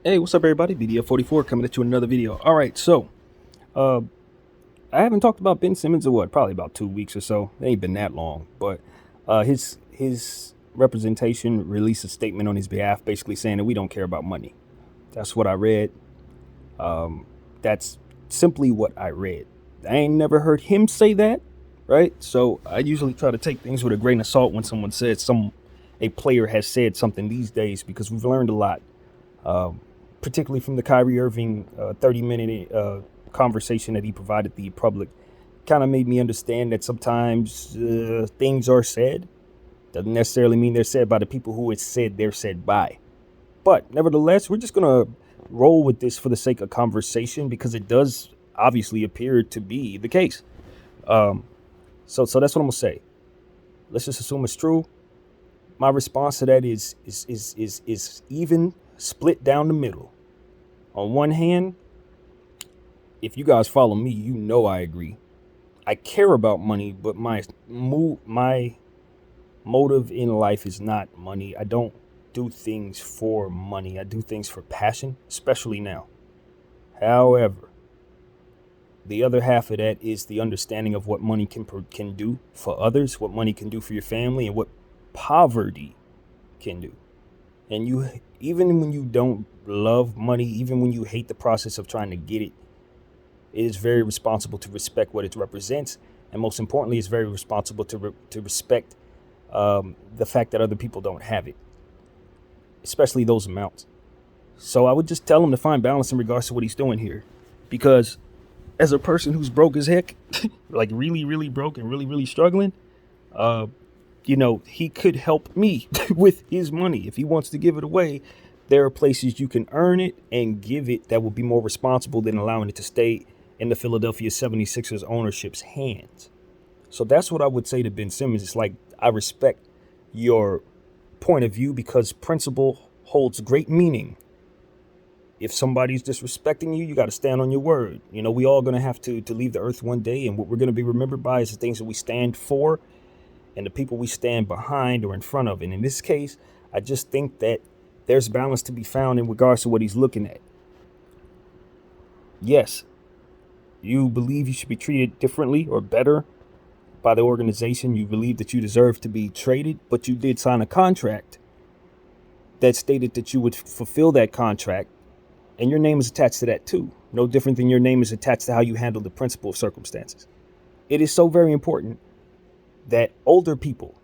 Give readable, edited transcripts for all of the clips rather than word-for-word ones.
Hey, what's up, everybody? BDF44 coming at you with another video. All right, so uh, I haven't talked about Ben Simmons in what, probably about 2 weeks or so. It ain't been that long, but his representation released a statement on his behalf, basically saying that we don't care about money. That's what I read. That's simply what I read. I ain't never heard him say that, right? So I usually try to take things with a grain of salt when someone says a player has said something these days because we've learned a lot, particularly from the Kyrie Irving 30-minute conversation that he provided the public. Kind of made me understand that sometimes things are said. Doesn't necessarily mean they're said by the people who it's said they're said by. But nevertheless, we're just going to roll with this for the sake of conversation because it does obviously appear to be the case. So that's what I'm going to say. Let's just assume it's true. My response to that is even split down the middle. On one hand, if you guys follow me, you know I agree. I care about money, but my motive in life is not money. I don't do things for money. I do things for passion, especially now. However, the other half of that is the understanding of what money can do for others, what money can do for your family, and what poverty can do. And even when you don't love money, even when you hate the process of trying to get it, it is very responsible to respect what it represents, and most importantly, it's very responsible to respect the fact that other people don't have it, especially those amounts. So I would just tell him to find balance in regards to what he's doing here, because as a person who's broke as heck, like really, really broke and really, really struggling, uh, he could help me with his money if he wants to give it away. There are places you can earn it and give it that will be more responsible than allowing it to stay in the Philadelphia 76ers ownership's hands. So that's what I would say to Ben Simmons. It's like, I respect your point of view because principle holds great meaning. If somebody's disrespecting you, you got to stand on your word. We all going to have to leave the earth one day, and what we're going to be remembered by is the things that we stand for and the people we stand behind or in front of. And in this case, I just think that there's balance to be found in regards to what he's looking at. Yes, you believe you should be treated differently or better by the organization. You believe that you deserve to be traded, but you did sign a contract that stated that you would fulfill that contract, and your name is attached to that too. No different than your name is attached to how you handle the principal of circumstances. It is so very important that older people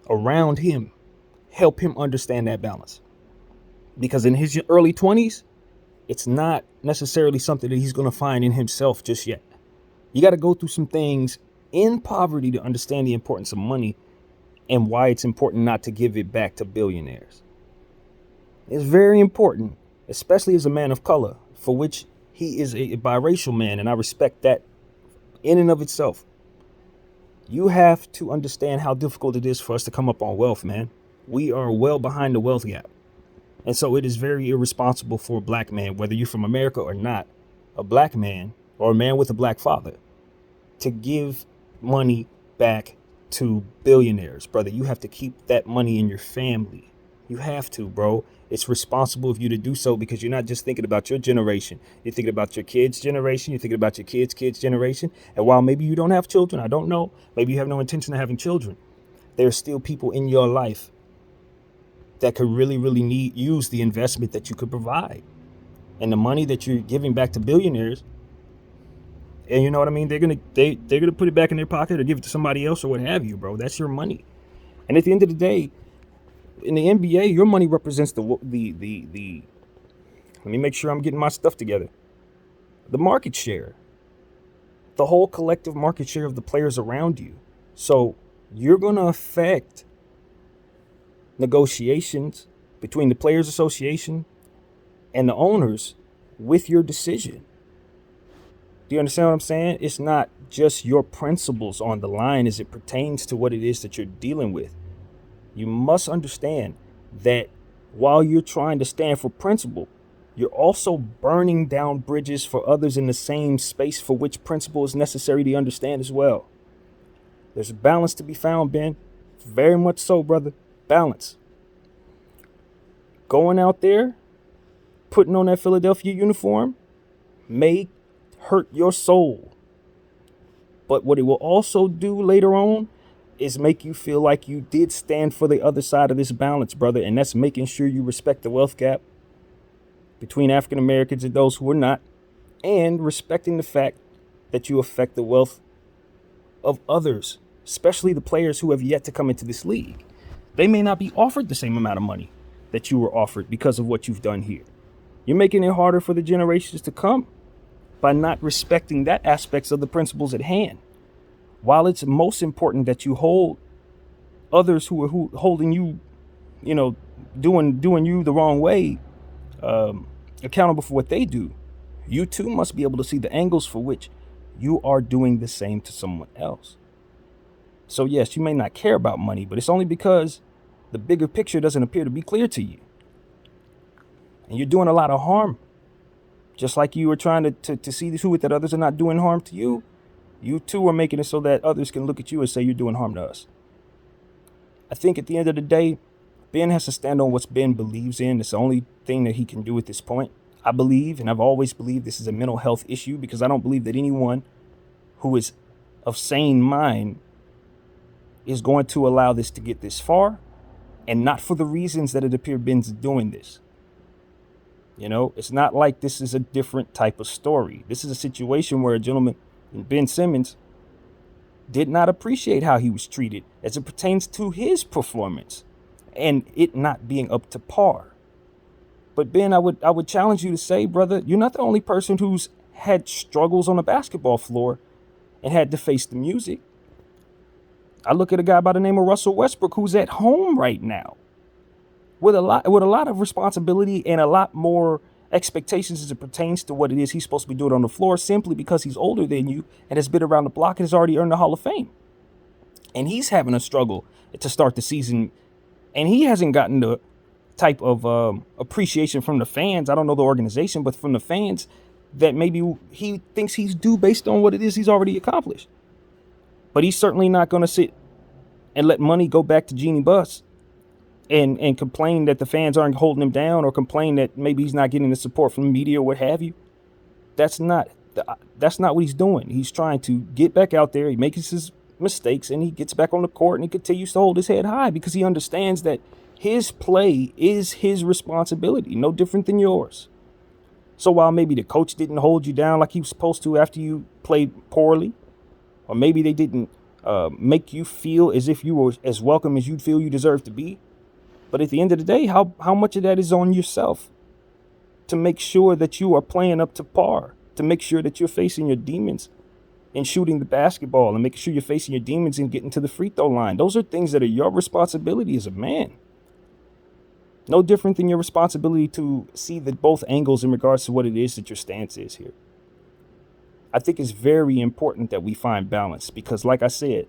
around him help him understand that balance. Because in his early 20s, it's not necessarily something that he's going to find in himself just yet. You got to go through some things in poverty to understand the importance of money and why it's important not to give it back to billionaires. It's very important, especially as a man of color, for which he is a biracial man, and I respect that in and of itself. You have to understand how difficult it is for us to come up on wealth, man. We are well behind the wealth gap. And so it is very irresponsible for a black man, whether you're from America or not, a black man or a man with a black father, to give money back to billionaires, brother. You have to keep that money in your family. You have to, bro. It's responsible of you to do so because you're not just thinking about your generation. You're thinking about your kids' generation. You're thinking about your kids' generation. And while maybe you don't have children, I don't know, maybe you have no intention of having children, there's still people in your life that could really, really use the investment that you could provide. And the money that you're giving back to billionaires, and you know what I mean, they're gonna put it back in their pocket or give it to somebody else or what have you, bro. That's your money. And at the end of the day, in the NBA, your money represents the let me make sure I'm getting my stuff together. The market share, the whole collective market share of the players around you. So you're gonna affect negotiations between the Players Association and the owners with your decision. Do you understand what I'm saying? It's not just your principles on the line as it pertains to what it is that you're dealing with. You must understand that while you're trying to stand for principle, you're also burning down bridges for others in the same space for which principle is necessary to understand as well. There's a balance to be found, Ben. Very much so, brother. Balance. Going out there putting on that Philadelphia uniform may hurt your soul. But what it will also do later on is make you feel like you did stand for the other side of this balance, brother. And that's making sure you respect the wealth gap between African Americans and those who are not, and respecting the fact that you affect the wealth of others, especially the players who have yet to come into this league. They may not be offered the same amount of money that you were offered because of what you've done here. You're making it harder for the generations to come by not respecting that aspects of the principles at hand. While it's most important that you hold others who are holding you, doing you the wrong way, accountable for what they do, you too must be able to see the angles for which you are doing the same to someone else. So yes, you may not care about money, but it's only because the bigger picture doesn't appear to be clear to you. And you're doing a lot of harm. Just like you are trying to see to it that others are not doing harm to you, you too are making it so that others can look at you and say you're doing harm to us. I think at the end of the day, Ben has to stand on what Ben believes in. It's the only thing that he can do at this point. I believe, and I've always believed, this is a mental health issue, because I don't believe that anyone who is of sane mind is going to allow this to get this far, and not for the reasons that it appears Ben's doing this. It's not like this is a different type of story. This is a situation where a gentleman, Ben Simmons, did not appreciate how he was treated as it pertains to his performance and it not being up to par. But Ben, I would challenge you to say, brother, you're not the only person who's had struggles on the basketball floor and had to face the music. I look at a guy by the name of Russell Westbrook, who's at home right now with a lot of responsibility and a lot more expectations as it pertains to what it is he's supposed to be doing on the floor, simply because he's older than you and has been around the block and has already earned the Hall of Fame. And he's having a struggle to start the season, and he hasn't gotten the type of appreciation from the fans. I don't know the organization, but from the fans that maybe he thinks he's due based on what it is he's already accomplished. But he's certainly not going to sit and let money go back to Jeannie Buss and complain that the fans aren't holding him down, or complain that maybe he's not getting the support from the media or what have you. That's not what he's doing. He's trying to get back out there. He makes his mistakes and he gets back on the court and he continues to hold his head high, because he understands that his play is his responsibility, no different than yours. So while maybe the coach didn't hold you down like he was supposed to after you played poorly, or maybe they didn't make you feel as if you were as welcome as you feel you deserve to be, but at the end of the day, how much of that is on yourself to make sure that you are playing up to par, to make sure that you're facing your demons and shooting the basketball, and making sure you're facing your demons and getting to the free throw line. Those are things that are your responsibility as a man. No different than your responsibility to see both angles in regards to what it is that your stance is here. I think it's very important that we find balance, because like I said,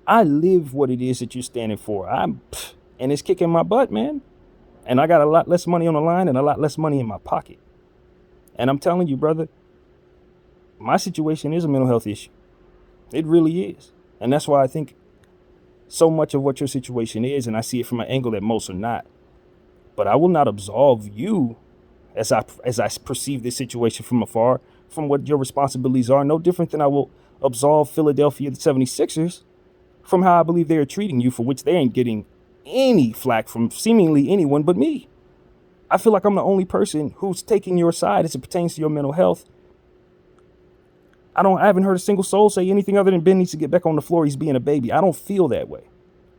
I live what it is that you're standing for. And it's kicking my butt, man. And I got a lot less money on the line and a lot less money in my pocket. And I'm telling you, brother, my situation is a mental health issue. It really is. And that's why I think so much of what your situation is, and I see it from an angle that most are not. But I will not absolve you, as I perceive this situation from afar, from what your responsibilities are. No different than I will absolve Philadelphia, the 76ers, from how I believe they are treating you, for which they ain't getting any flack from seemingly anyone but me. I feel like I'm the only person who's taking your side as it pertains to your mental health. I haven't heard a single soul say anything other than Ben needs to get back on the floor. He's being a baby. I don't feel that way.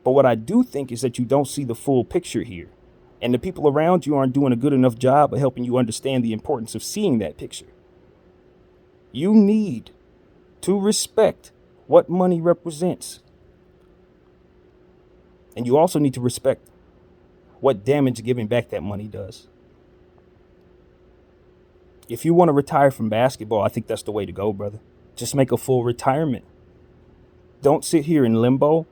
But what I do think is that you don't see the full picture here. And the people around you aren't doing a good enough job of helping you understand the importance of seeing that picture. You need to respect what money represents. And you also need to respect what damage giving back that money does. If you want to retire from basketball, I think that's the way to go, brother. Just make a full retirement. Don't sit here in limbo,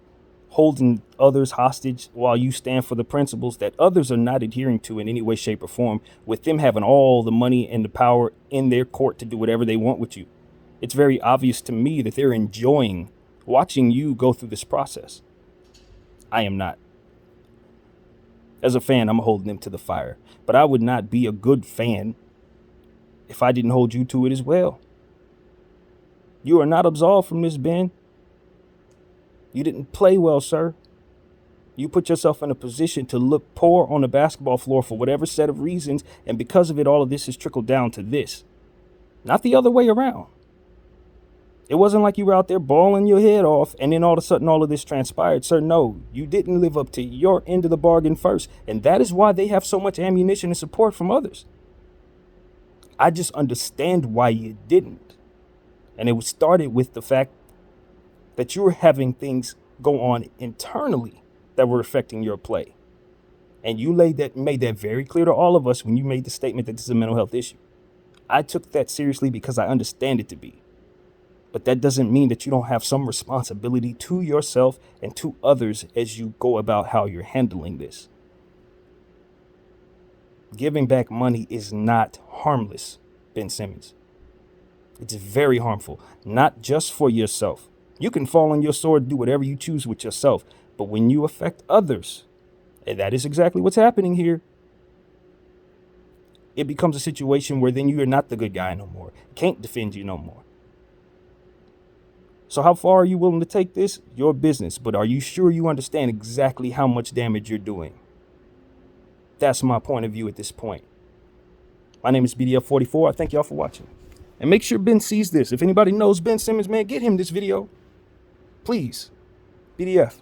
holding others hostage while you stand for the principles that others are not adhering to in any way, shape, or form, with them having all the money and the power in their court to do whatever they want with you. It's very obvious to me that they're enjoying watching you go through this process. I am not. As a fan, I'm holding them to the fire. But I would not be a good fan if I didn't hold you to it as well. You are not absolved from this, Ben. You didn't play well, sir. You put yourself in a position to look poor on the basketball floor for whatever set of reasons, and because of it, all of this has trickled down to this. Not the other way around. It wasn't like you were out there bawling your head off and then all of a sudden all of this transpired. Sir, no, you didn't live up to your end of the bargain first. And that is why they have so much ammunition and support from others. I just understand why you didn't. And it was started with the fact that you were having things go on internally that were affecting your play. And you made that very clear to all of us when you made the statement that this is a mental health issue. I took that seriously because I understand it to be. But that doesn't mean that you don't have some responsibility to yourself and to others as you go about how you're handling this. Giving back money is not harmless, Ben Simmons. It's very harmful, not just for yourself. You can fall on your sword, do whatever you choose with yourself. But when you affect others, and that is exactly what's happening here, it becomes a situation where then you're not the good guy no more. Can't defend you no more. So how far are you willing to take this? Your business. But are you sure you understand exactly how much damage you're doing? That's my point of view at this point. My name is BDF44. I thank y'all for watching. And make sure Ben sees this. If anybody knows Ben Simmons, man, get him this video. Please. BDF.